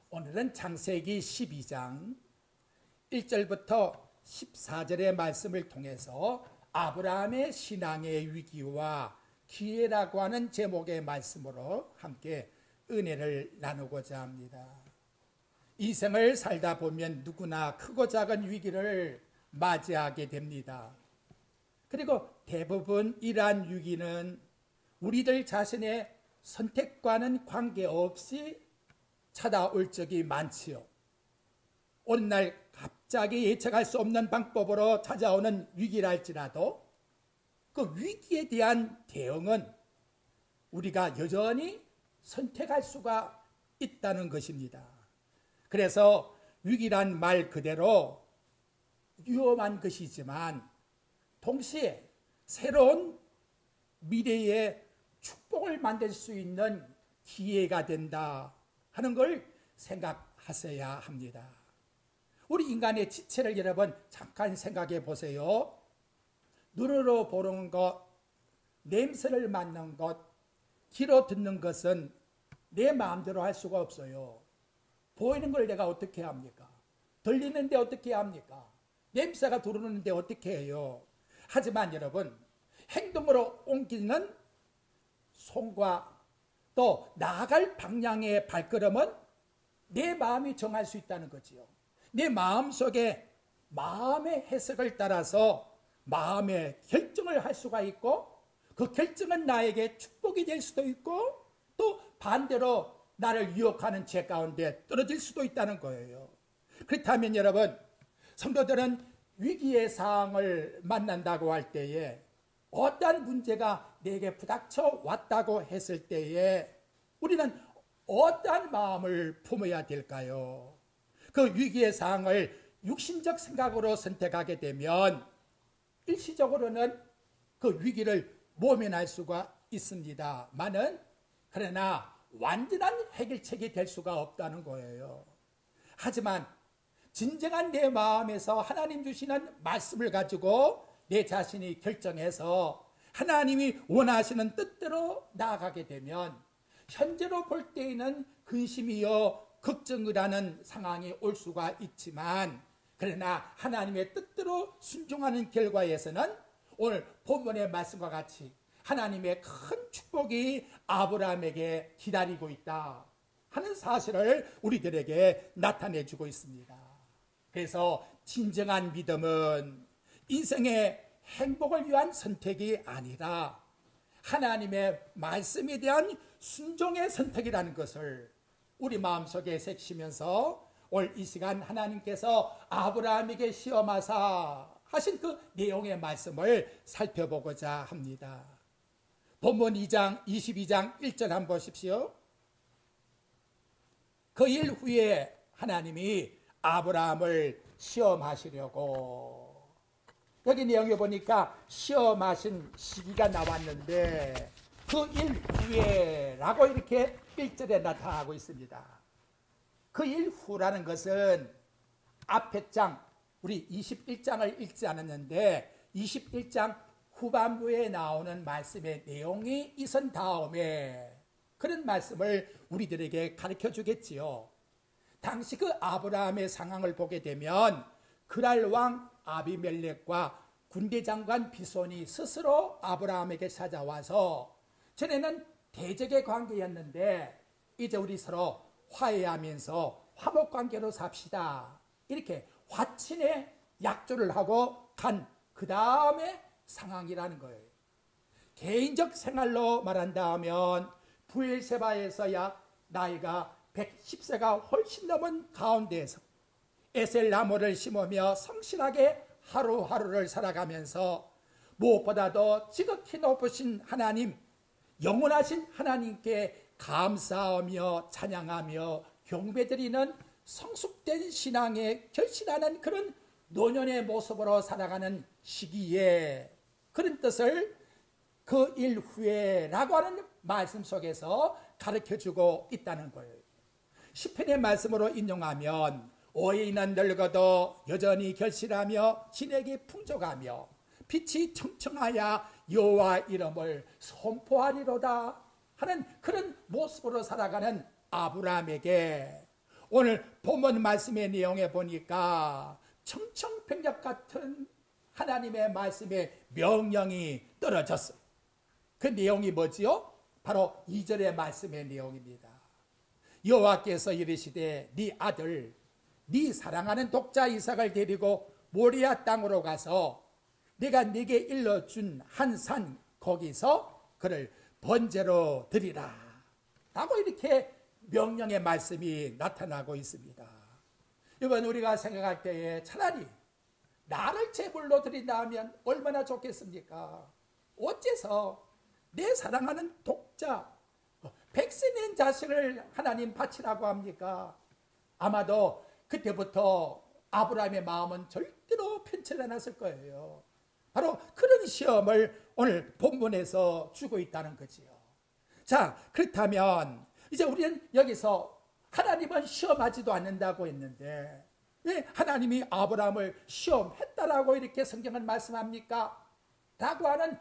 오늘은 창세기 12장 1절부터 14절의 말씀을 통해서 아브라함의 신앙의 위기와 기회라고 하는 제목의 말씀으로 함께 은혜를 나누고자 합니다. 이 생을 살다 보면 누구나 크고 작은 위기를 맞이하게 됩니다. 그리고 대부분 이러한 위기는 우리들 자신의 선택과는 관계없이 찾아올 적이 많지요. 어느 날 갑자기 예측할 수 없는 방법으로 찾아오는 위기랄지라도 그 위기에 대한 대응은 우리가 여전히 선택할 수가 있다는 것입니다. 그래서 위기란 말 그대로 위험한 것이지만 동시에 새로운 미래의 축복을 만들 수 있는 기회가 된다 하는 걸 생각하셔야 합니다. 우리 인간의 지체를 여러분 잠깐 생각해 보세요. 눈으로 보는 것, 냄새를 맡는 것, 귀로 듣는 것은 내 마음대로 할 수가 없어요. 보이는 걸 내가 어떻게 합니까? 들리는데 어떻게 합니까? 냄새가 들어오는데 어떻게 해요? 하지만 여러분, 행동으로 옮기는 손과 또 나아갈 방향의 발걸음은 내 마음이 정할 수 있다는 거지요. 내 마음속에 마음의 해석을 따라서 마음의 결정을 할 수가 있고 그 결정은 나에게 축복이 될 수도 있고 또 반대로 나를 유혹하는 죄 가운데 떨어질 수도 있다는 거예요. 그렇다면 여러분, 성도들은 위기의 상황을 만난다고 할 때에 어떠한 문제가 내게 부닥쳐 왔다고 했을 때에 우리는 어떠한 마음을 품어야 될까요? 그 위기의 상황을 육신적 생각으로 선택하게 되면 일시적으로는 그 위기를 모면할 수가 있습니다만은 그러나 완전한 해결책이 될 수가 없다는 거예요. 하지만 진정한 내 마음에서 하나님 주시는 말씀을 가지고 내 자신이 결정해서 하나님이 원하시는 뜻대로 나아가게 되면 현재로 볼 때에는 근심이요 걱정을 하는 상황이 올 수가 있지만 그러나 하나님의 뜻대로 순종하는 결과에서는 오늘 본문의 말씀과 같이 하나님의 큰 축복이 아브라함에게 기다리고 있다 하는 사실을 우리들에게 나타내주고 있습니다. 그래서 진정한 믿음은 인생의 행복을 위한 선택이 아니라 하나님의 말씀에 대한 순종의 선택이라는 것을 우리 마음속에 새기시면서 오늘 이 시간 하나님께서 아브라함에게 시험하사 하신 그 내용의 말씀을 살펴보고자 합니다. 본문 22장 1절 한번 보십시오. 그 일 후에 하나님이 아브라함을 시험하시려고, 여기 내용에 보니까 시험하신 시기가 나왔는데 그 일 후에 라고 이렇게 1절에 나타나고 있습니다. 그 일 후라는 것은 앞에 장 우리 21장을 읽지 않았는데 21장 후반부에 나오는 말씀의 내용이 있은 다음에 그런 말씀을 우리들에게 가르쳐 주겠지요. 당시 그 아브라함의 상황을 보게 되면 그랄 왕 아비멜렉과 군대장관 비손이 스스로 아브라함에게 찾아와서 전에는 대적의 관계였는데 이제 우리 서로 화해하면서 화목관계로 삽시다 이렇게 화친의 약조를 하고 간 그 다음에 상황이라는 거예요. 개인적 생활로 말한다면 부엘세바에서 약 나이가 110세가 훨씬 넘은 가운데에서 에셀나무를 심으며 성실하게 하루하루를 살아가면서 무엇보다도 지극히 높으신 하나님, 영원하신 하나님께 감사하며 찬양하며 경배드리는 성숙된 신앙에 결실하는 그런 노년의 모습으로 살아가는 시기에 그런 뜻을 그 일 후에 라고 하는 말씀 속에서 가르쳐주고 있다는 거예요. 시편의 말씀으로 인용하면 오해인은 늙어도 여전히 결실하며 진액이 풍족하며 빛이 청청하여 여호와 이름을 선포하리로다 하는 그런 모습으로 살아가는 아브라함에게 오늘 본문 말씀의 내용에 보니까 청청병력 같은 하나님의 말씀의 명령이 떨어졌어요. 그 내용이 뭐지요? 바로 2절의 말씀의 내용입니다. 여호와께서 이르시되 네 아들 네 사랑하는 독자 이삭을 데리고 모리아 땅으로 가서 내가 네게 일러준 한 산 거기서 그를 번제로 드리라 라고 이렇게 명령의 말씀이 나타나고 있습니다. 이번 우리가 생각할 때에 차라리 나를 제물로 드린다 하면 얼마나 좋겠습니까? 어째서 내 사랑하는 독자 백세낸 자식을 하나님 바치라고 합니까? 아마도 그때부터 아브라함의 마음은 절대로 편치 않았을 거예요. 바로 그런 시험을 오늘 본문에서 주고 있다는 거지요. 자, 그렇다면 이제 우리는 여기서 하나님은 시험하지도 않는다고 했는데 왜 하나님이 아브라함을 시험했다라고 이렇게 성경은 말씀합니까? 라고 하는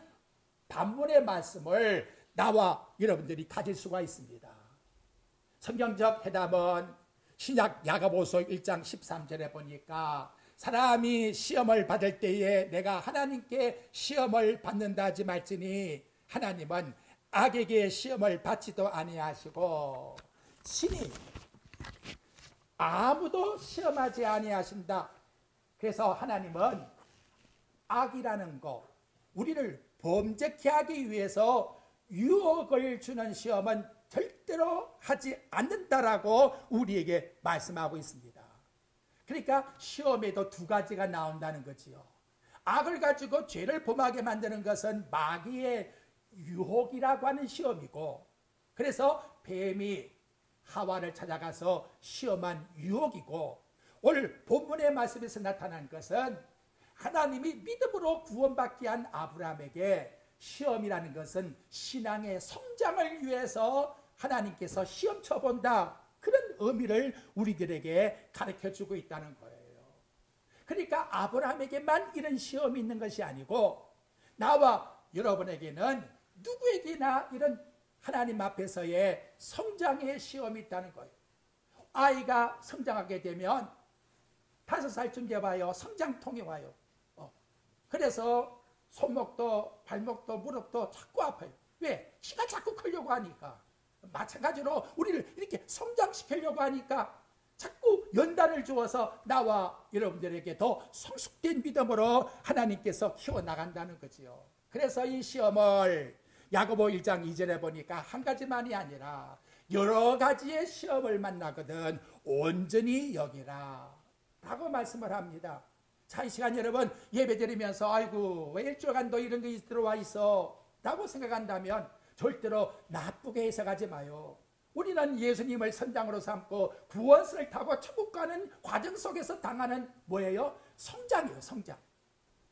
반문의 말씀을 나와 여러분들이 가질 수가 있습니다. 성경적 해답은 신약 야고보서 1장 13절에 보니까 사람이 시험을 받을 때에 내가 하나님께 시험을 받는다 하지 말지니 하나님은 악에게 시험을 받지도 아니하시고 친히 아무도 시험하지 아니하신다. 그래서 하나님은 악이라는 거, 우리를 범죄케 하기 위해서 유혹을 주는 시험은 절대로 하지 않는다라고 우리에게 말씀하고 있습니다. 그러니까 시험에도 두 가지가 나온다는 거지요. 악을 가지고 죄를 범하게 만드는 것은 마귀의 유혹이라고 하는 시험이고, 그래서 뱀이 하와를 찾아가서 시험한 유혹이고, 오늘 본문의 말씀에서 나타난 것은 하나님이 믿음으로 구원받게 한 아브라함에게 시험이라는 것은 신앙의 성장을 위해서 하나님께서 시험 쳐본다, 그런 의미를 우리들에게 가르쳐주고 있다는 거예요. 그러니까 아브라함에게만 이런 시험이 있는 것이 아니고 나와 여러분에게는 누구에게나 이런 하나님 앞에서의 성장의 시험이 있다는 거예요. 아이가 성장하게 되면 5살쯤 돼봐요. 성장통이 와요. 그래서 손목도 발목도 무릎도 자꾸 아파요. 왜? 키가 자꾸 크려고 하니까. 마찬가지로 우리를 이렇게 성장시키려고 하니까 자꾸 연단을 주어서 나와 여러분들에게 더 성숙된 믿음으로 하나님께서 키워나간다는 거지요. 그래서 이 시험을 야고보 1장 2절에 보니까 한 가지만이 아니라 여러 가지의 시험을 만나거든 온전히 여기라 라고 말씀을 합니다. 자, 이 시간 여러분 예배 드리면서 아이고 왜 일주일간도 이런 게 들어와 있어 라고 생각한다면 절대로 나쁘게 해석하지 마요. 우리는 예수님을 선장으로 삼고 구원선을 타고 천국 가는 과정 속에서 당하는 뭐예요? 성장이에요. 성장.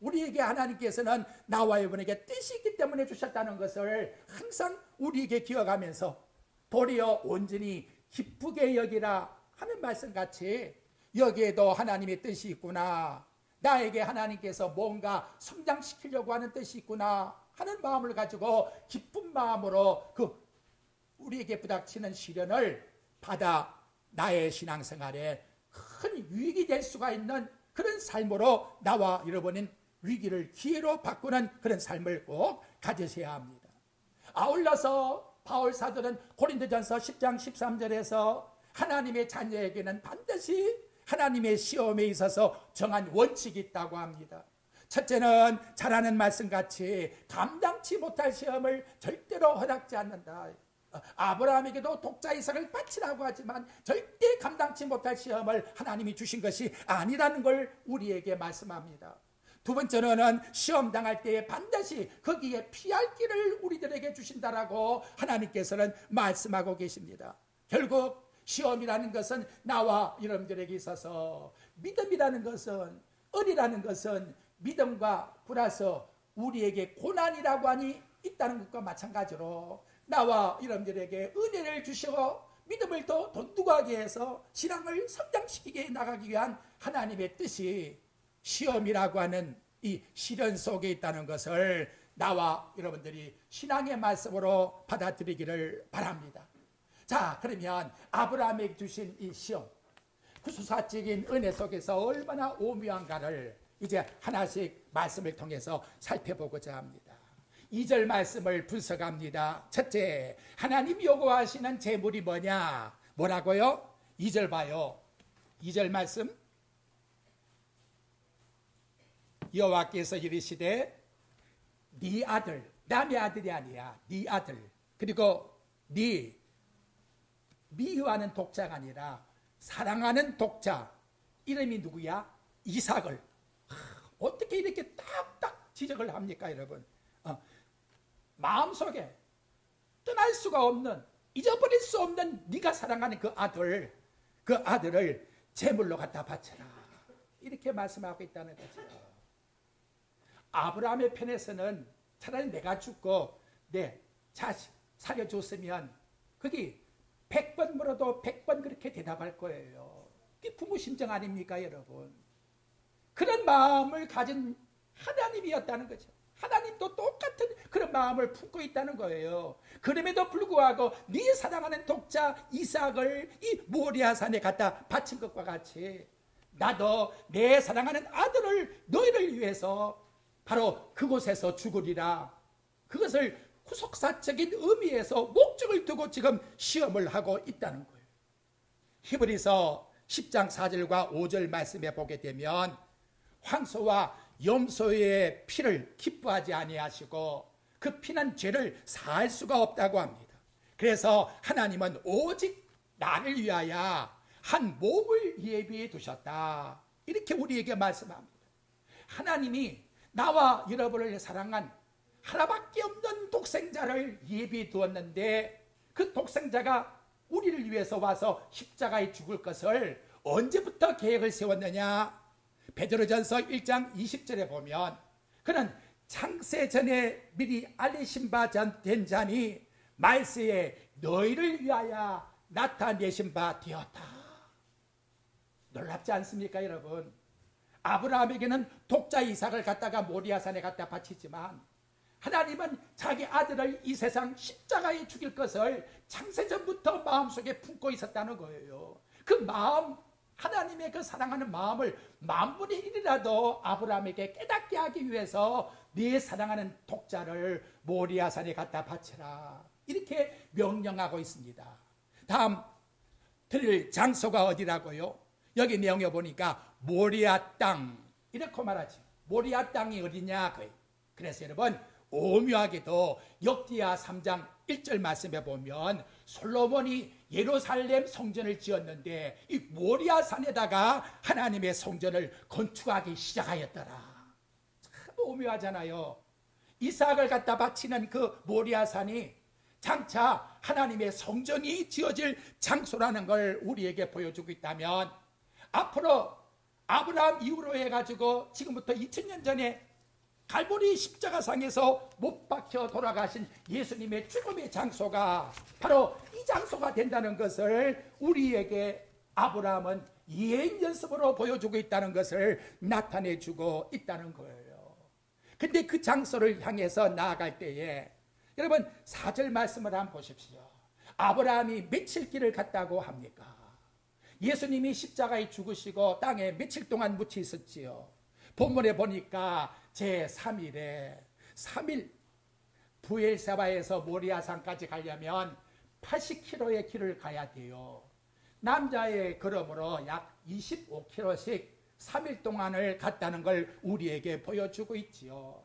우리에게 하나님께서는 나와 여러분에게 뜻이 있기 때문에 주셨다는 것을 항상 우리에게 기억하면서 도리어 온전히 기쁘게 여기라 하는 말씀같이 여기에도 하나님의 뜻이 있구나, 나에게 하나님께서 뭔가 성장시키려고 하는 뜻이 있구나 하는 마음을 가지고 기쁜 마음으로 그 우리에게 부닥치는 시련을 받아 나의 신앙생활에 큰 유익이 될 수가 있는 그런 삶으로 나와 여러분은 위기를 기회로 바꾸는 그런 삶을 꼭 가지셔야 합니다. 아울러서 바울 사도는 고린도전서 10장 13절에서 하나님의 자녀에게는 반드시 하나님의 시험에 있어서 정한 원칙이 있다고 합니다. 첫째는 잘 아는 말씀같이 감당치 못할 시험을 절대로 허락지 않는다. 아브라함에게도 독자 이삭을 바치라고 하지만 절대 감당치 못할 시험을 하나님이 주신 것이 아니라는 걸 우리에게 말씀합니다. 두 번째로는 시험 당할 때에 반드시 거기에 피할 길을 우리들에게 주신다라고 하나님께서는 말씀하고 계십니다. 결국 시험이라는 것은 나와 여러분들에게 있어서 믿음이라는 것은, 은이라는 것은 믿음과 플러스 우리에게 고난이라고 하니 있다는 것과 마찬가지로 나와 여러분들에게 은혜를 주시고 믿음을 더 돈두하게 해서 신앙을 성장시키게 나가기 위한 하나님의 뜻이 시험이라고 하는 이 시련 속에 있다는 것을 나와 여러분들이 신앙의 말씀으로 받아들이기를 바랍니다. 자, 그러면 아브라함에게 주신 이 시험, 구수사적인 은혜 속에서 얼마나 오묘한가를 이제 하나씩 말씀을 통해서 살펴보고자 합니다. 2절 말씀을 분석합니다. 첫째, 하나님 요구하시는 제물이 뭐냐? 뭐라고요? 2절 봐요. 2절 말씀. 여호와께서 이르시되 네 아들, 남의 아들이 아니야. 네 아들. 그리고 네 미워하는 독자가 아니라 사랑하는 독자. 이름이 누구야? 이삭을. 어떻게 이렇게 딱딱 지적을 합니까, 여러분? 마음속에 떠날 수가 없는, 잊어버릴 수 없는 네가 사랑하는 그 아들을 제물로 갖다 바쳐라. 이렇게 말씀하고 있다는 거죠. 아브라함의 편에서는 차라리 내가 죽고 내 자식 살려줬으면 그게 100번 물어도 100번 그렇게 대답할 거예요. 그게 부모 심정 아닙니까, 여러분? 그런 마음을 가진 하나님이었다는 거죠. 하나님도 똑같은 그런 마음을 품고 있다는 거예요. 그럼에도 불구하고 네 사랑하는 독자 이삭을 이 모리아산에 갖다 바친 것과 같이 나도 내 사랑하는 아들을 너희를 위해서 바로 그곳에서 죽으리라. 그것을 후속사적인 의미에서 목적을 두고 지금 시험을 하고 있다는 거예요. 히브리서 10장 4절과 5절 말씀에 보게 되면 황소와 염소의 피를 기뻐하지 아니하시고 그 피는 죄를 사할 수가 없다고 합니다. 그래서 하나님은 오직 나를 위하여 한 몸을 예비해 두셨다. 이렇게 우리에게 말씀합니다. 하나님이 나와 여러분을 사랑한 하나밖에 없는 독생자를 예비해 두었는데 그 독생자가 우리를 위해서 와서 십자가에 죽을 것을 언제부터 계획을 세웠느냐? 베드로전서 1장 20절에 보면 그는 창세 전에 미리 알리신 바 된 자니 말세에 너희를 위하여 나타내신 바 되었다. 놀랍지 않습니까, 여러분? 아브라함에게는 독자 이삭을 갖다가 모리아산에 갖다 바치지만 하나님은 자기 아들을 이 세상 십자가에 죽일 것을 창세전부터 마음속에 품고 있었다는 거예요. 그 마음, 하나님의 그 사랑하는 마음을 만분의 1이라도 아브라함에게 깨닫게 하기 위해서 네 사랑하는 독자를 모리아산에 갖다 바쳐라. 이렇게 명령하고 있습니다. 다음 드릴 장소가 어디라고요? 여기 내용에 보니까 모리아 땅 이렇게 말하지. 모리아 땅이 어디냐? 그래서 여러분 오묘하게도 역기야 3장 1절 말씀에 보면 솔로몬이 예루살렘 성전을 지었는데 이 모리아 산에다가 하나님의 성전을 건축하기 시작하였더라. 참 오묘하잖아요. 이삭을 갖다 바치는 그 모리아 산이 장차 하나님의 성전이 지어질 장소라는 걸 우리에게 보여주고 있다면 앞으로 아브라함 이후로 해가지고 지금부터 2000년 전에 갈보리 십자가상에서 못 박혀 돌아가신 예수님의 죽음의 장소가 바로 이 장소가 된다는 것을 우리에게 아브라함은 예행 연습으로 보여주고 있다는 것을 나타내주고 있다는 거예요. 근데 그 장소를 향해서 나아갈 때에 여러분 4절 말씀을 한번 보십시오. 아브라함이 며칠 길을 갔다고 합니까? 예수님이 십자가에 죽으시고 땅에 며칠 동안 묻혀 있었지요. 본문에 보니까 제3일에 3일 부엘세바에서 모리아산까지 가려면 80km의 길을 가야 돼요. 남자의 걸음으로 약 25km씩 3일 동안을 갔다는 걸 우리에게 보여주고 있지요.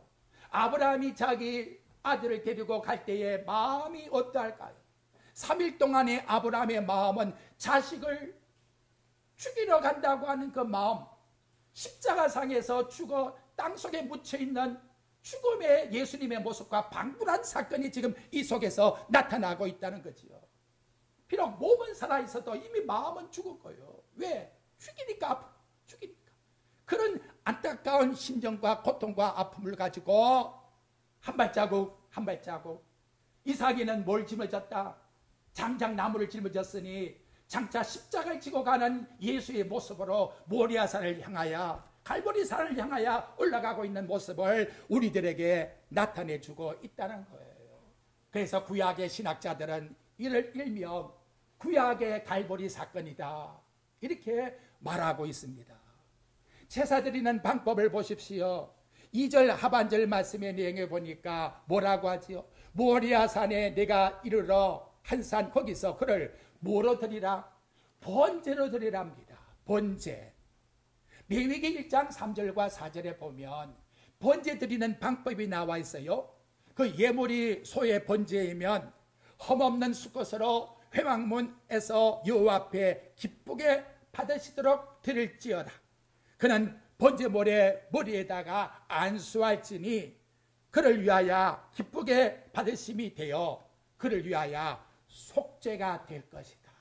아브라함이 자기 아들을 데리고 갈 때에 마음이 어떠할까요? 3일 동안의 아브라함의 마음은 자식을 죽이러 간다고 하는 그 마음, 십자가상에서 죽어 땅속에 묻혀있는 죽음의 예수님의 모습과 방불한 사건이 지금 이 속에서 나타나고 있다는 거지요. 비록 몸은 살아있어도 이미 마음은 죽은 거예요. 왜? 죽이니까. 그런 안타까운 심정과 고통과 아픔을 가지고 한 발자국 이삭이는 뭘 짊어졌다? 장작나무를 짊어졌으니 장차 십자가를 지고 가는 예수의 모습으로 모리아산을 향하여 갈보리산을 향하여 올라가고 있는 모습을 우리들에게 나타내주고 있다는 거예요. 그래서 구약의 신학자들은 이를 일명 구약의 갈보리 사건이다. 이렇게 말하고 있습니다. 제사 드리는 방법을 보십시오. 2절 하반절 말씀에 내용해 보니까 뭐라고 하지요? 모리아산에 내가 이르러 한 산 거기서 그를 뭐로 드리라? 번제로 드리랍니다. 번제. 레위기 1장 3절과 4절에 보면 번제 드리는 방법이 나와 있어요. 그 예물이 소의 번제이면 흠없는 수것으로 회막문에서 여호와 앞에 기쁘게 받으시도록 드릴지어다. 그는 번제물의 머리에다가 안수할지니 그를 위하여 기쁘게 받으심이 되어 그를 위하여 속죄가 될 것이다.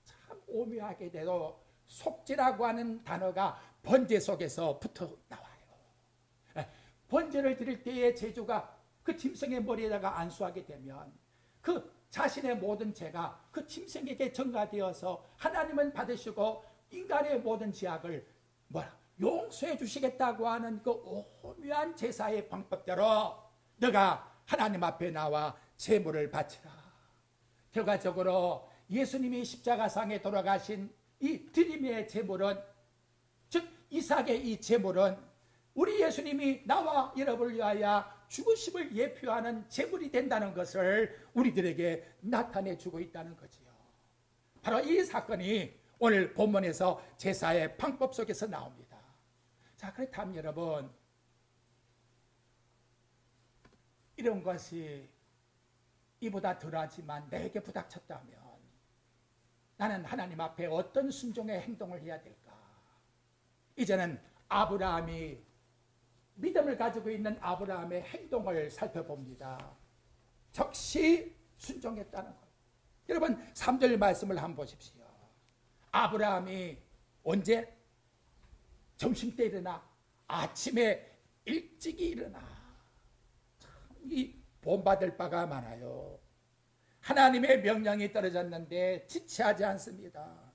참 오묘하게도 속죄라고 하는 단어가 번제 속에서 붙어 나와요. 번제를 드릴 때에 제주가 그 짐승의 머리에다가 안수하게 되면 그 자신의 모든 죄가 그 짐승에게 전가되어서 하나님은 받으시고 인간의 모든 죄악을 용서해 주시겠다고 하는 그 오묘한 제사의 방법대로 너가 하나님 앞에 나와 제물을 바치라. 결과적으로 예수님이 십자가상에 돌아가신 이 드림의 제물은, 즉 이삭의 이 제물은 우리 예수님이 나와 여러분을 위하여 죽으심을 예표하는 제물이 된다는 것을 우리들에게 나타내 주고 있다는 거지요. 바로 이 사건이 오늘 본문에서 제사의 방법 속에서 나옵니다. 자, 그렇다면 여러분, 이런 것이 이보다 덜하지만 내게 부닥쳤다면 나는 하나님 앞에 어떤 순종의 행동을 해야 될까? 이제는 아브라함이, 믿음을 가지고 있는 아브라함의 행동을 살펴봅니다. 적시 순종했다는 것. 여러분 3절 말씀을 한번 보십시오. 아브라함이 언제? 점심때 일어나, 아침에 일찍이 일어나. 참 이 본받을 바가 많아요. 하나님의 명령이 떨어졌는데 지체하지 않습니다.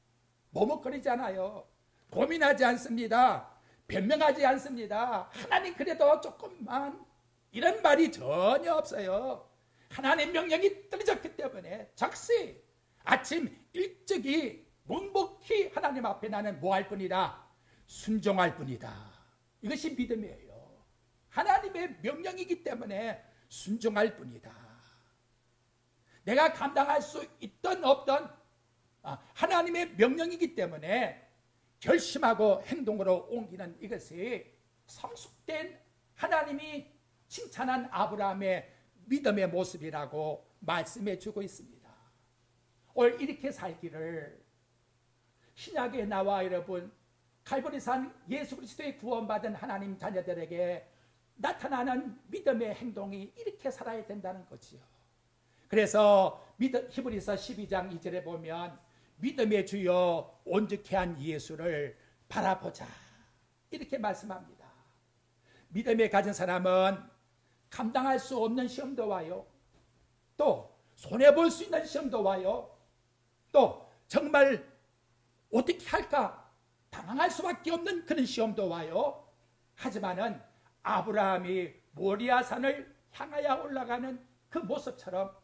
머뭇거리지 않아요. 고민하지 않습니다. 변명하지 않습니다. 하나님 그래도 조금만, 이런 말이 전혀 없어요. 하나님 명령이 떨어졌기 때문에 적시 아침 일찍이 묵묵히 하나님 앞에 나는 뭐 할 뿐이다? 순종할 뿐이다. 이것이 믿음이에요. 하나님의 명령이기 때문에 순종할 뿐이다. 내가 감당할 수 있던 없던 하나님의 명령이기 때문에 결심하고 행동으로 옮기는 이것이 성숙된 하나님이 칭찬한 아브라함의 믿음의 모습이라고 말씀해 주고 있습니다. 오늘 이렇게 살기를 신약에 나와 여러분 갈보리산 예수 그리스도의 구원받은 하나님 자녀들에게 나타나는 믿음의 행동이 이렇게 살아야 된다는 거지요. 그래서 히브리서 12장 2절에 보면 믿음의 주여 온전케 한 예수를 바라보자 이렇게 말씀합니다. 믿음에 가진 사람은 감당할 수 없는 시험도 와요. 또 손해볼 수 있는 시험도 와요. 또 정말 어떻게 할까 당황할 수밖에 없는 그런 시험도 와요. 하지만은 아브라함이 모리아산을 향하여 올라가는 그 모습처럼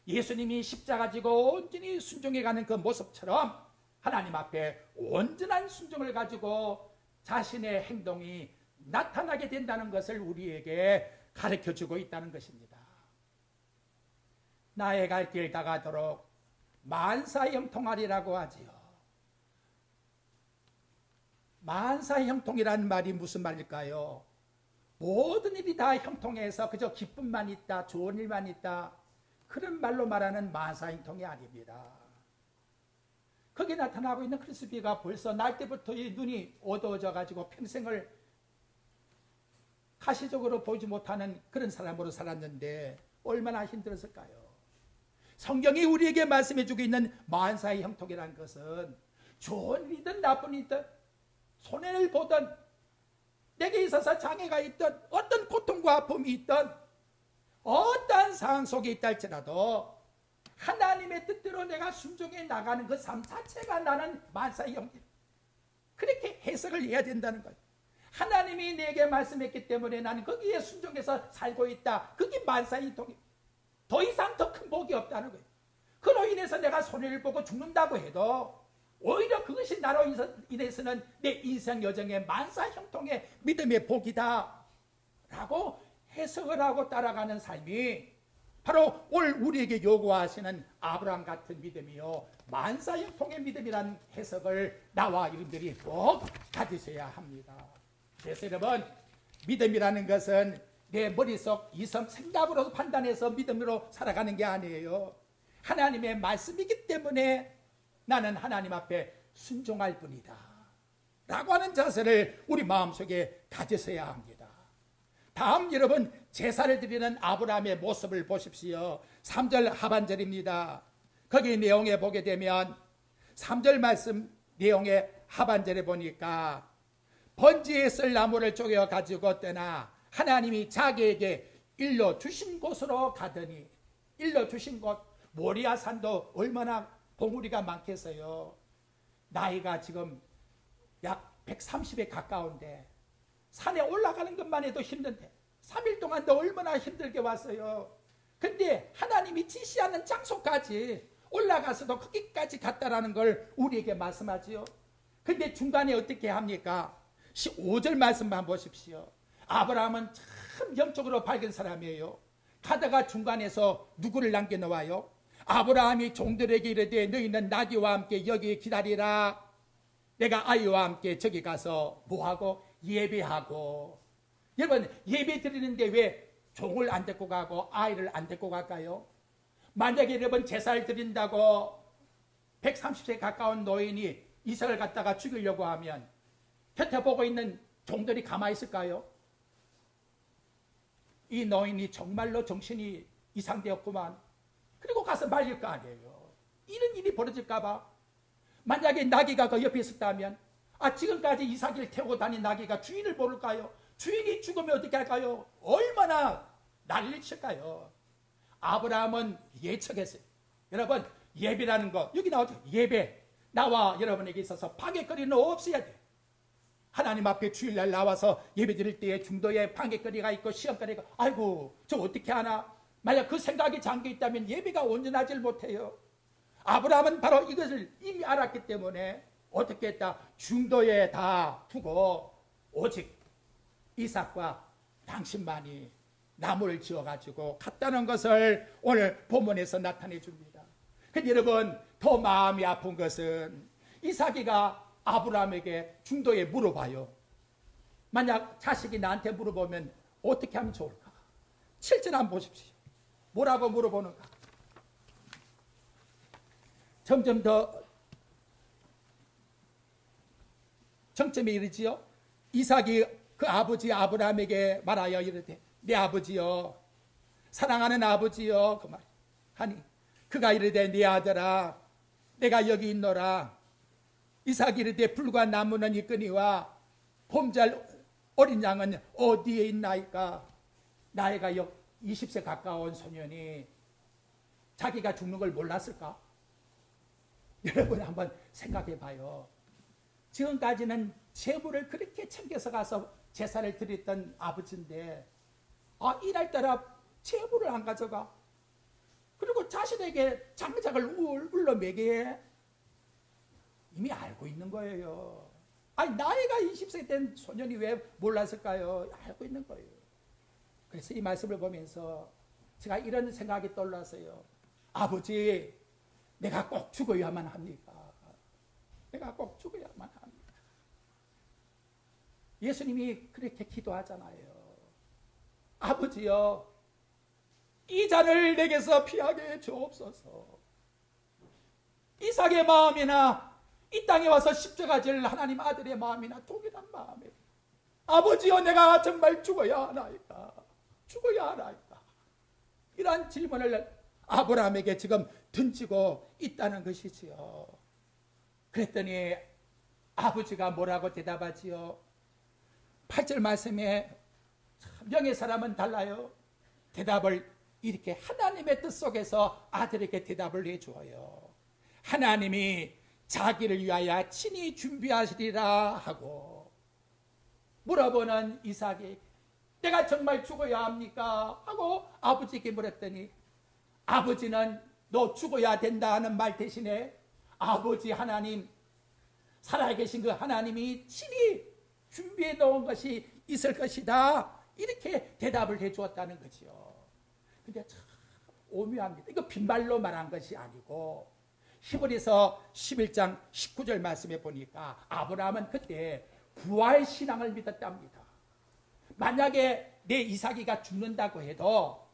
예수님이 십자가 지고 온전히 순종해가는 그 모습처럼 하나님 앞에 온전한 순종을 가지고 자신의 행동이 나타나게 된다는 것을 우리에게 가르쳐주고 있다는 것입니다. 나의 갈 길 다가도록 만사형통하리라고 하지요. 만사형통이라는 말이 무슨 말일까요? 모든 일이 다 형통해서 그저 기쁨만 있다, 좋은 일만 있다, 그런 말로 말하는 만사형통이 아닙니다. 거기에 나타나고 있는 크리스비가 벌써 날 때부터 이 눈이 어두워져 가지고 평생을 가시적으로 보지 못하는 그런 사람으로 살았는데 얼마나 힘들었을까요? 성경이 우리에게 말씀해 주고 있는 만사의 형통이라는 것은 좋은 일이든 나쁜 일이든 손해를 보든 내게 있어서 장애가 있든 어떤 고통과 아픔이 있든 어떠한 상황 속에 있다 할지라도 하나님의 뜻대로 내가 순종해 나가는 그 삶 자체가 나는 만사의 형통, 그렇게 해석을 해야 된다는 거예요. 하나님이 내게 말씀했기 때문에 나는 거기에 순종해서 살고 있다. 그게 만사의 형통이에요. 더 이상 더 큰 복이 없다는 거예요. 그로 인해서 내가 손해를 보고 죽는다고 해도 오히려 그것이 나로 인해서는 내 인생 여정의 만사형통의 믿음의 복이다 라고 해석을 하고 따라가는 삶이 바로 오늘 우리에게 요구하시는 아브라함 같은 믿음이요 만사형통의 믿음이라는 해석을 나와 여러분들이 꼭 가지셔야 합니다. 그래서 여러분, 믿음이라는 것은 내 머릿속 이성 생각으로 판단해서 믿음으로 살아가는 게 아니에요. 하나님의 말씀이기 때문에 나는 하나님 앞에 순종할 뿐이다 라고 하는 자세를 우리 마음속에 가지셔야 합니다. 다음 여러분, 제사를 드리는 아브라함의 모습을 보십시오. 3절 하반절입니다. 거기 내용에 보게 되면 3절 말씀 내용의 하반절에 보니까 번지에 쓸 나무를 쪼개어 가지고 떠나 하나님이 자기에게 일러 주신 곳으로 가더니, 일러 주신 곳, 모리아 산도 얼마나 봉우리가 많겠어요. 나이가 지금 약 130에 가까운데 산에 올라가는 것만 해도 힘든데 3일 동안도 얼마나 힘들게 왔어요. 근데 하나님이 지시하는 장소까지 올라가서도 거기까지 갔다라는 걸 우리에게 말씀하지요. 근데 중간에 어떻게 합니까? 5절 말씀만 보십시오. 아브라함은 참 영적으로 밝은 사람이에요. 가다가 중간에서 누구를 남겨놓아요? 아브라함이 종들에게 이르되 너희는 나귀와 함께 여기 기다리라. 내가 아이와 함께 저기 가서 뭐하고? 예배하고. 여러분, 예배 드리는데 왜 종을 안 데리고 가고 아이를 안 데리고 갈까요? 만약에 여러분 제사를 드린다고 130세 가까운 노인이 이삭을 갖다가 죽이려고 하면 곁에 보고 있는 종들이 가만히 있을까요? 이 노인이 정말로 정신이 이상되었구만. 그리고 가서 말릴 거 아니에요. 이런 일이 벌어질까봐. 만약에 나귀가 그 옆에 있었다면, 지금까지 이삭을 태우고 다닌 나귀가 주인을 모를까요? 주인이 죽으면 어떻게 할까요? 얼마나 난리를 칠까요? 아브라함은 예측했어요. 여러분, 예배라는 거 여기 나오죠. 예배. 나와 여러분에게 있어서 방해거리는 없어야 돼. 하나님 앞에 주일날 나와서 예배 드릴 때에 중도에 방해거리가 있고 시험거리가, 아이고 저 어떻게 하나. 만약 그 생각이 잠겨 있다면 예배가 온전하지 못해요. 아브라함은 바로 이것을 이미 알았기 때문에 어떻게 했다? 중도에 다 두고 오직 이삭과 당신만이 나무를 지어가지고 갔다는 것을 오늘 본문에서 나타내 줍니다. 근데 여러분, 더 마음이 아픈 것은 이삭이가 아브라함에게 중도에 물어봐요. 만약 자식이 나한테 물어보면 어떻게 하면 좋을까? 7절 한번 보십시오. 뭐라고 물어보는가? 점점 더 정점에 이르지요. 이삭이 그 아버지 아브라함에게 말하여 이르되 내 아버지여, 사랑하는 아버지여, 그 말 하니 그가 이르되 내 아들아 내가 여기 있노라. 이삭이 이르되 불과 나무는 있거니와 봄잘 어린 양은 어디에 있나이까? 나이가 20세 가까운 소년이 자기가 죽는 걸 몰랐을까? 여러분 한번 생각해 봐요. 지금까지는 재물을 그렇게 챙겨서 가서 제사를 드렸던 아버지인데 이날따라 재물을 안 가져가. 그리고 자신에게 장작을 울러매게 이미 알고 있는 거예요. 나이가 20세 된 소년이 왜 몰랐을까요? 알고 있는 거예요. 그래서 이 말씀을 보면서 제가 이런 생각이 떠올랐어요. 아버지, 내가 꼭 죽어야만 합니까? 내가 꼭 죽어야만 합니다. 예수님이 그렇게 기도하잖아요. 아버지여, 이 잔을 내게서 피하게 주옵소서. 이삭의 마음이나 이 땅에 와서 십자가 질 하나님 아들의 마음이나 동일한 마음에, 아버지여, 내가 정말 죽어야 하나이까? 죽어야 하나이까? 이러한 질문을 아브라함에게 지금 던지고 있다는 것이지요. 그랬더니 아버지가 뭐라고 대답하지요? 8절 말씀에 영의 사람은 달라요. 대답을 이렇게 하나님의 뜻 속에서 아들에게 대답을 해주어요. 하나님이 자기를 위하여 친히 준비하시리라 하고 물어보는 이삭에게 내가 정말 죽어야 합니까? 하고 아버지에게 물었더니 아버지는 너 죽어야 된다 하는 말 대신에 아버지 하나님 살아계신 그 하나님이 친히 준비해 놓은 것이 있을 것이다. 이렇게 대답을 해 주었다는 거지요. 근데 참 오묘합니다. 이거 빈말로 말한 것이 아니고 히브리서 11장 19절 말씀에 보니까 아브라함은 그때 부활 신앙을 믿었답니다. 만약에 내 이삭이가 죽는다고 해도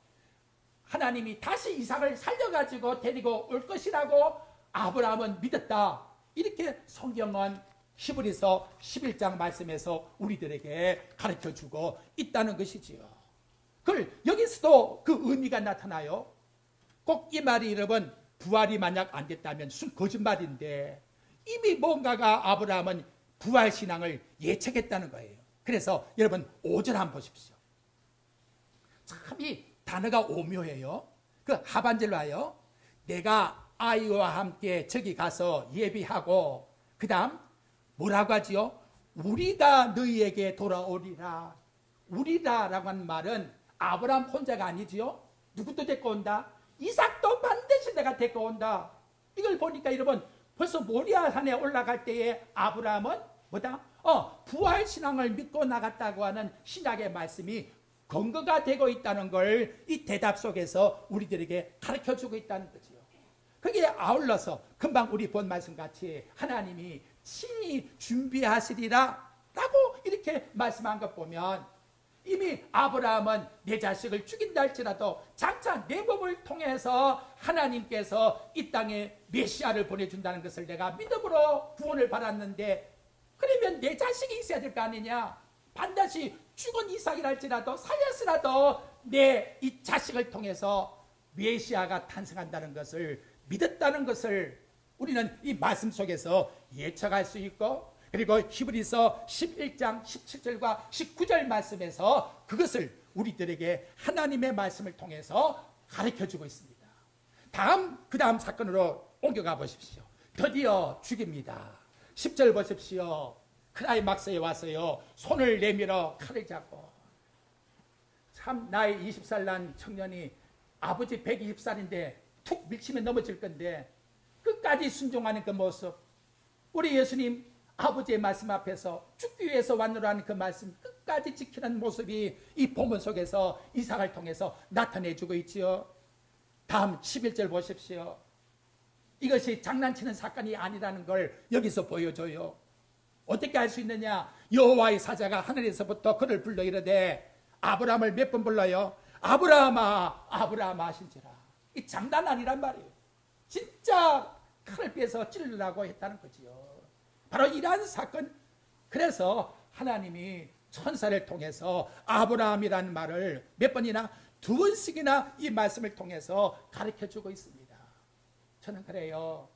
하나님이 다시 이삭을 살려가지고 데리고 올 것이라고 아브라함은 믿었다. 이렇게 성경은 히브리서 11장 말씀에서 우리들에게 가르쳐주고 있다는 것이지요. 그걸 여기서도 그 의미가 나타나요. 꼭 이 말이 여러분 부활이 만약 안 됐다면 거짓말인데 이미 뭔가가 아브라함은 부활신앙을 예측했다는 거예요. 그래서 여러분 5절 한번 보십시오. 참 이 단어가 오묘해요. 그 하반절로 와요. 내가 아이와 함께 저기 가서 예비하고 그 다음 뭐라고 하지요? 우리가 너희에게 돌아오리라. 우리라라고 하는 말은 아브라함 혼자가 아니지요. 누구도 데리고 온다. 이삭도 반드시 내가 데리고 온다. 이걸 보니까 여러분 벌써 모리아 산에 올라갈 때에 아브라함은 뭐다? 부활신앙을 믿고 나갔다고 하는 신약의 말씀이 근거가 되고 있다는 걸 이 대답 속에서 우리들에게 가르쳐주고 있다는 거지요. 거기에 아울러서 금방 우리 본 말씀같이 하나님이 친히 준비하시리라 라고 이렇게 말씀한 것 보면 이미 아브라함은 내 자식을 죽인다 할지라도 장차 내 몸을 통해서 하나님께서 이 땅에 메시아를 보내준다는 것을 내가 믿음으로 구원을 받았는데 그러면 내 자식이 있어야 될 거 아니냐. 반드시 죽은 이삭이라 할지라도 살렸으라도 내 이 자식을 통해서 메시아가 탄생한다는 것을 믿었다는 것을 우리는 이 말씀 속에서 예측할 수 있고 그리고 히브리서 11장 17절과 19절 말씀에서 그것을 우리들에게 하나님의 말씀을 통해서 가르쳐주고 있습니다. 그 다음 사건으로 옮겨가 보십시오. 드디어 죽입니다. 10절 보십시오. 클라이막스에 와서요. 손을 내밀어 칼을 잡고 참 나이 20살 난 청년이 아버지 120살인데 툭 밀치면 넘어질 건데 끝까지 순종하는 그 모습 우리 예수님 아버지의 말씀 앞에서 죽기 위해서 왔노라는 그 말씀 끝까지 지키는 모습이 이 본문 속에서 이삭을 통해서 나타내주고 있지요. 다음 11절 보십시오. 이것이 장난치는 사건이 아니라는 걸 여기서 보여줘요. 어떻게 알 수 있느냐. 여호와의 사자가 하늘에서부터 그를 불러 이르되 아브라함을 몇 번 불러요. 아브라함아 아브라함아 하신지라. 이 장난 아니란 말이에요. 진짜 칼을 빼서 찔르라고 했다는 거지요. 바로 이러한 사건. 그래서 하나님이 천사를 통해서 아브라함이라는 말을 몇 번이나 2번씩이나 이 말씀을 통해서 가르쳐주고 있습니다. 저는 그래요.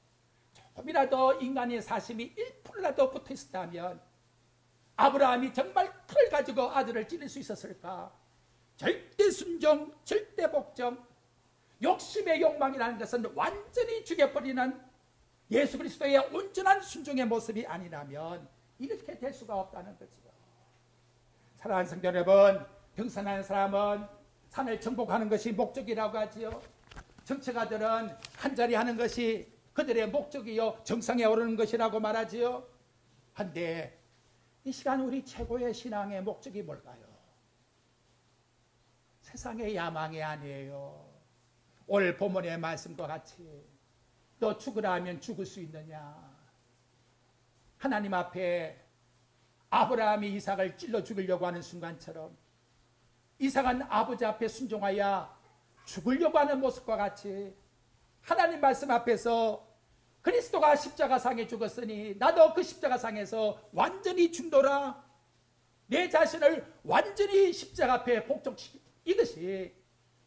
조금이라도 인간의 사심이 1%라도 붙어 있었다면 아브라함이 정말 칼을 가지고 아들을 찌를 수 있었을까? 절대 순종, 절대 복종, 욕심의 욕망이라는 것은 완전히 죽여버리는 예수 그리스도의 온전한 순종의 모습이 아니라면 이렇게 될 수가 없다는 거죠. 사랑하는 성도 여러분, 등산하는 사람은 산을 정복하는 것이 목적이라고 하지요. 정치가들은 한자리 하는 것이 그들의 목적이요 정상에 오르는 것이라고 말하지요. 한데 이 시간 우리 최고의 신앙의 목적이 뭘까요? 세상의 야망이 아니에요. 오늘 본문의 말씀과 같이 너 죽으라 하면 죽을 수 있느냐. 하나님 앞에 아브라함이 이삭을 찔러 죽이려고 하는 순간처럼 이삭은 아버지 앞에 순종하여 죽으려고 하는 모습과 같이 하나님 말씀 앞에서 그리스도가 십자가상에 죽었으니 나도 그 십자가상에서 완전히 죽노라. 내 자신을 완전히 십자가 앞에 복종시키. 이것이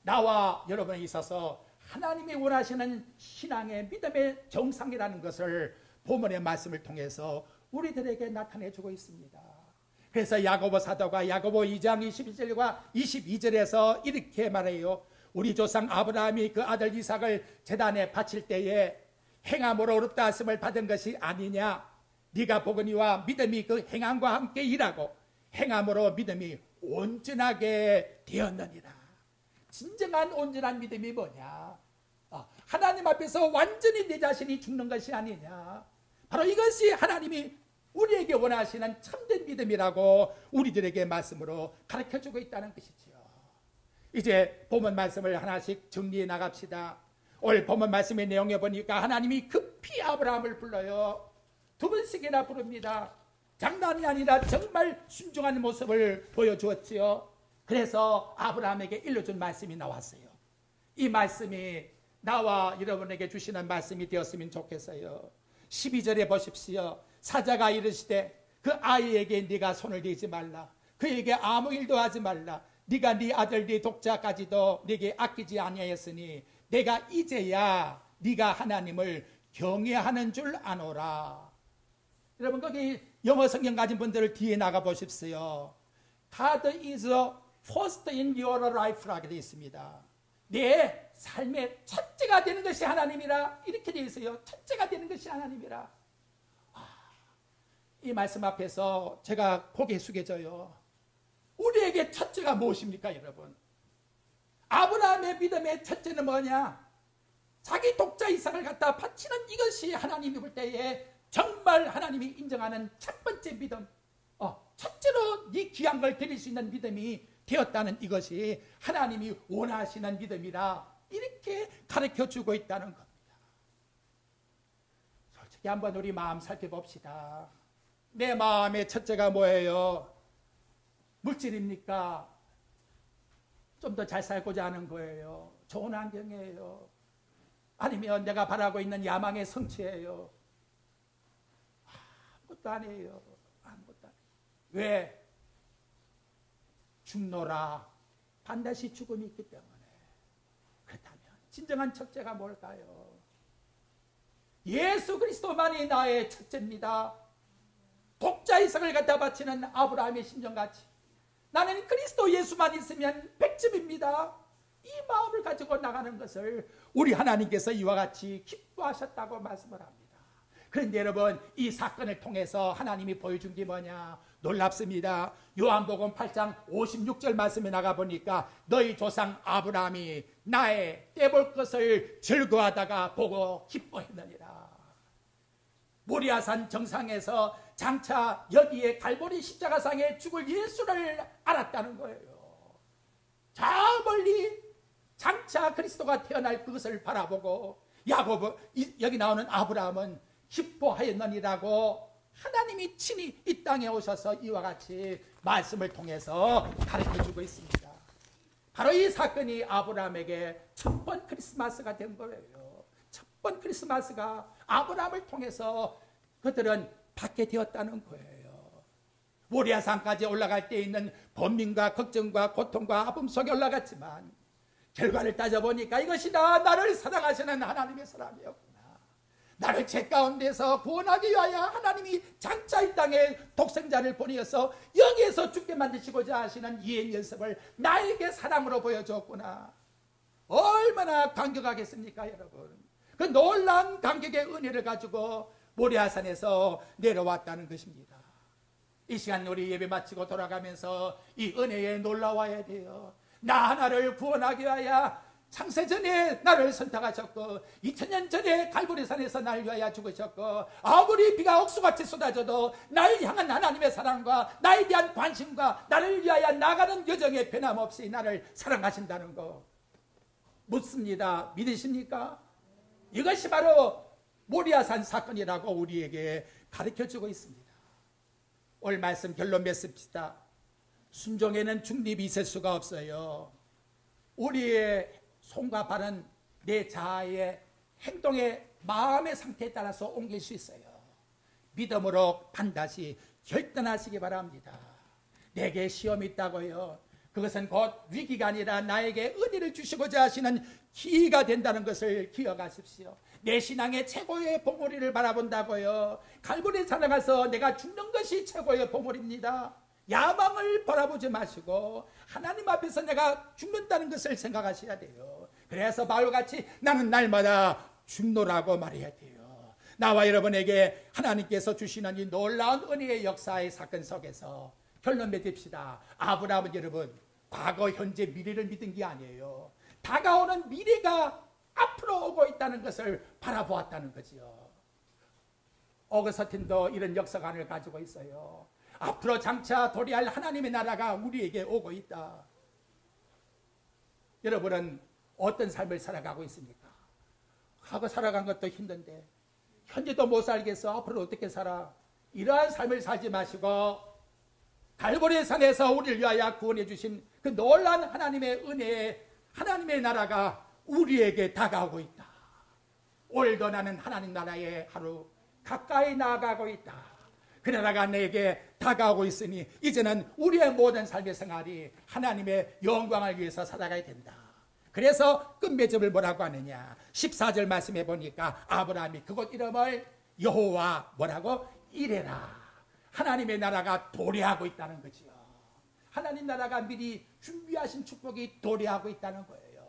나와 여러분에 있어서 하나님이 원하시는 신앙의 믿음의 정상이라는 것을 본문의 말씀을 통해서 우리들에게 나타내주고 있습니다. 그래서 야고보 사도가 야고보 2장 21절과 22절에서 이렇게 말해요. 우리 조상 아브라함이 그 아들 이삭을 제단에 바칠 때에 행함으로 어렵다 하심을 받은 것이 아니냐. 네가 보거니와 믿음이 그 행함과 함께 일하고 행함으로 믿음이 온전하게 되었느니라. 진정한 온전한 믿음이 뭐냐? 하나님 앞에서 완전히 내 자신이 죽는 것이 아니냐. 바로 이것이 하나님이 우리에게 원하시는 참된 믿음이라고 우리들에게 말씀으로 가르쳐주고 있다는 것이지요. 이제 본문 말씀을 하나씩 정리해 나갑시다. 오늘 본문 말씀의 내용에 보니까 하나님이 급히 아브라함을 불러요. 2번씩이나 부릅니다. 장난이 아니라 정말 순종한 모습을 보여주었지요. 그래서 아브라함에게 일러준 말씀이 나왔어요. 이 말씀이 나와 여러분에게 주시는 말씀이 되었으면 좋겠어요. 12절에 보십시오. 사자가 이르시되 그 아이에게 네가 손을 대지 말라. 그에게 아무 일도 하지 말라. 네가 네 아들 네 독자까지도 네게 아끼지 아니하였으니 내가 이제야 네가 하나님을 경외하는 줄 아노라. 여러분 거기 영어 성경 가진 분들 뒤에 나가 보십시오. God is first in your life라고 되어 있습니다. 내 삶의 첫째가 되는 것이 하나님이라 이렇게 되어 있어요. 첫째가 되는 것이 하나님이라. 이 말씀 앞에서 제가 고개 숙여져요. 우리에게 첫째가 무엇입니까 여러분? 아브라함의 믿음의 첫째는 뭐냐? 자기 독자 이삭을 갖다 바치는 이것이 하나님이 볼 때에 정말 하나님이 인정하는 첫 번째 믿음, 첫째로 네 귀한 걸 드릴 수 있는 믿음이 되었다는 이것이 하나님이 원하시는 믿음이라 이렇게 가르쳐주고 있다는 겁니다. 솔직히 한번 우리 마음 살펴봅시다. 내 마음의 첫째가 뭐예요? 물질입니까? 좀 더 잘 살고자 하는 거예요? 좋은 환경이에요? 아니면 내가 바라고 있는 야망의 성취예요? 아무것도 아니에요. 아무것도 아니에요. 왜? 죽노라. 반드시 죽음이 있기 때문에. 그렇다면 진정한 첫째가 뭘까요? 예수 그리스도만이 나의 첫째입니다. 독자 이삭을 갖다 바치는 아브라함의 심정같이 나는 그리스도 예수만 있으면 100점입니다. 이 마음을 가지고 나가는 것을 우리 하나님께서 이와 같이 기뻐하셨다고 말씀을 합니다. 그런데 여러분 이 사건을 통해서 하나님이 보여준 게 뭐냐? 놀랍습니다. 요한복음 8장 56절 말씀에 나가보니까 너희 조상 아브라함이 나의 떼볼 것을 즐거워하다가 보고 기뻐했느니라. 모리아산 정상에서 장차 여기에 갈보리 십자가상에 죽을 예수를 알았다는 거예요. 저 멀리 장차 그리스도가 태어날 그것을 바라보고 야고보 여기 나오는 아브라함은 기뻐하였느니라고 하나님이 친히 이 땅에 오셔서 이와 같이 말씀을 통해서 가르쳐주고 있습니다. 바로 이 사건이 아브라함에게 첫 번 크리스마스가 된 거예요. 첫 번 크리스마스가 아브라함을 통해서 그들은 받게 되었다는 거예요. 모리아산까지 올라갈 때 있는 번민과 걱정과 고통과 아픔 속에 올라갔지만 결과를 따져보니까 이것이 나를 사랑하시는 하나님의 사람이었구나. 나를 죄 가운데서 구원하기 위하여 하나님이 장차 이 땅에 독생자를 보내어서 여기에서 죽게 만드시고자 하시는 이행 연습을 나에게 사랑으로 보여줬구나. 얼마나 감격하겠습니까 여러분. 그 놀라운 감격의 은혜를 가지고 모리아산에서 내려왔다는 것입니다. 이 시간 우리 예배 마치고 돌아가면서 이 은혜에 놀라워야 돼요. 나 하나를 구원하기 위하여 창세전에 나를 선택하셨고 2000년 전에 갈보리산에서 나를 위하여 죽으셨고 아무리 비가 억수같이 쏟아져도 나를 향한 하나님의 사랑과 나에 대한 관심과 나를 위하여 나가는 여정에 변함없이 나를 사랑하신다는 거 묻습니다. 믿으십니까? 이것이 바로 모리아산 사건이라고 우리에게 가르쳐주고 있습니다. 오늘 말씀 결론 맺습시다. 순종에는 중립이 있을 수가 없어요. 우리의 손과 발은 내 자아의 행동의 마음의 상태에 따라서 옮길 수 있어요. 믿음으로 반드시 결단하시기 바랍니다. 내게 시험이 있다고요. 그것은 곧 위기가 아니라 나에게 은혜를 주시고자 하시는 기회가 된다는 것을 기억하십시오. 내 신앙의 최고의 보물이를 바라본다고요. 갈보리 산에 가서 내가 죽는 것이 최고의 보물입니다. 야망을 바라보지 마시고 하나님 앞에서 내가 죽는다는 것을 생각하셔야 돼요. 그래서 바울같이 나는 날마다 죽노라고 말해야 돼요. 나와 여러분에게 하나님께서 주시는 이 놀라운 은혜의 역사의 사건 속에서 결론 맺읍시다. 아브라함은 여러분 과거, 현재, 미래를 믿은 게 아니에요. 다가오는 미래가 앞으로 오고 있다는 것을 바라보았다는 거지요. 오거스틴도 이런 역사관을 가지고 있어요. 앞으로 장차 도래할 하나님의 나라가 우리에게 오고 있다. 여러분은 어떤 삶을 살아가고 있습니까? 하고 살아간 것도 힘든데 현재도 못 살겠어. 앞으로 어떻게 살아? 이러한 삶을 살지 마시고 갈보리 산에서 우리를 위하여 구원해 주신 그 놀라운 하나님의 은혜에 하나님의 나라가 우리에게 다가오고 있다. 오늘도 나는 하나님 나라의 하루 가까이 나아가고 있다. 그 나라가 내게 다가오고 있으니 이제는 우리의 모든 삶의 생활이 하나님의 영광을 위해서 살아가야 된다. 그래서 끝맺음을 뭐라고 하느냐, 14절 말씀해 보니까 아브라함이 그곳 이름을 여호와 뭐라고? 이레라. 하나님의 나라가 도래하고 있다는 거지요. 하나님 나라가 미리 준비하신 축복이 도래하고 있다는 거예요.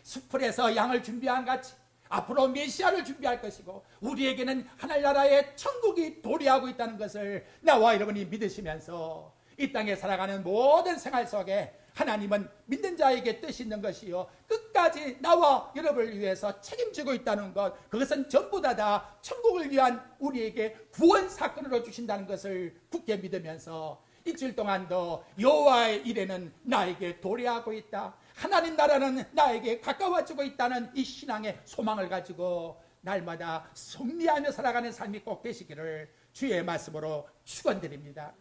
수풀에서 양을 준비한 같이 앞으로 메시아를 준비할 것이고 우리에게는 하늘나라의 천국이 도래하고 있다는 것을 나와 여러분이 믿으시면서 이 땅에 살아가는 모든 생활 속에 하나님은 믿는 자에게 뜻이 있는 것이요 끝까지 나와 여러분을 위해서 책임지고 있다는 것, 그것은 전부 다 천국을 위한 우리에게 구원 사건으로 주신다는 것을 굳게 믿으면서 일주일 동안도 여호와의 일에는 나에게 도래하고 있다, 하나님 나라는 나에게 가까워지고 있다는 이 신앙의 소망을 가지고 날마다 승리하며 살아가는 삶이 꼭 되시기를 주의 말씀으로 축원드립니다.